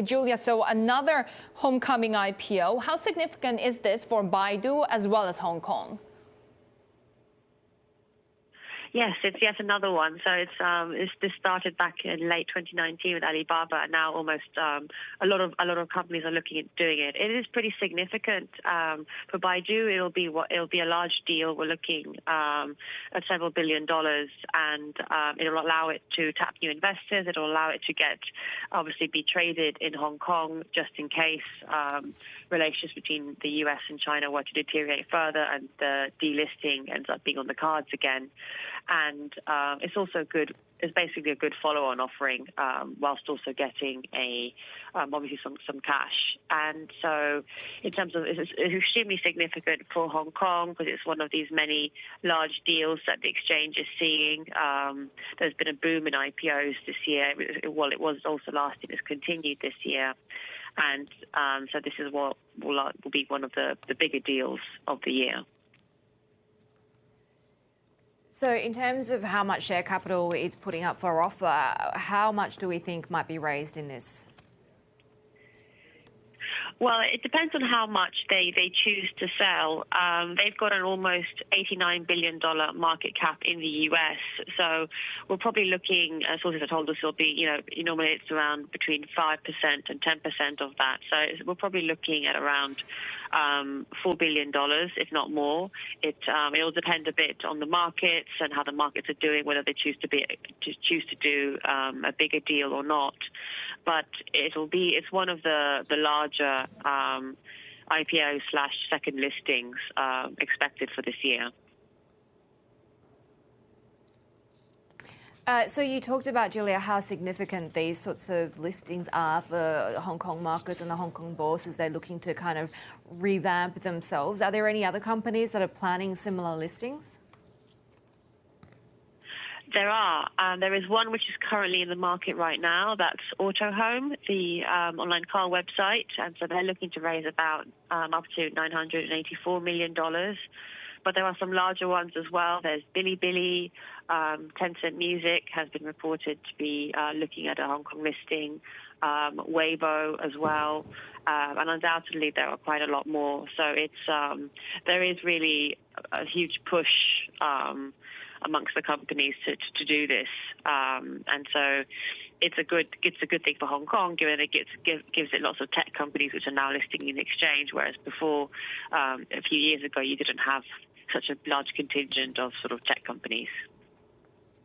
Julia, so another homecoming IPO. How significant is this for Baidu as well as Hong Kong? Yes, it's yet another one. So this started back in late 2019 with Alibaba, and now almost a lot of companies are looking at doing it. It is pretty significant for Baidu. It'll be a large deal. We're looking at several $1 billion, and it'll allow it to tap new investors. It'll allow it to obviously be traded in Hong Kong just in case relations between the US and China were to deteriorate further and the delisting ends up being on the cards again. And it's also good. It's basically a good follow-on offering, whilst also getting obviously some cash. And so, in terms of, it's extremely significant for Hong Kong because it's one of these many large deals that the exchange is seeing. There's been a boom in IPOs this year. Well, it was also last year. It's continued this year. And so this is what will be one of the bigger deals of the year. So in terms of how much share capital it's putting up for offer, how much do we think might be raised in this? Well, it depends on how much they choose to sell. They've got an almost $89 billion market cap in the US. So we're probably looking, sources have told us it'll be, normally it's around between 5% and 10% of that. So we're probably looking at around $4 billion, if not more. It'll depend a bit on the markets and how the markets are doing, whether they choose to do a bigger deal or not. But it's one of the larger IPO/second listings expected for this year. So you talked about, Julia, how significant these sorts of listings are for the Hong Kong markets and the Hong Kong Bourse as they're looking to kind of revamp themselves. Are there any other companies that are planning similar listings? There are. There is one which is currently in the market right now. That's Autohome, the online car website. And so they're looking to raise about up to $984 million. But there are some larger ones as well. There's Bilibili, Tencent Music has been reported to be looking at a Hong Kong listing, Weibo as well. And undoubtedly there are quite a lot more. So there is really a huge push amongst the companies to do this, and so it's a good thing for Hong Kong, given it gives it lots of tech companies which are now listing in the exchange, whereas before a few years ago you didn't have such a large contingent of sort of tech companies.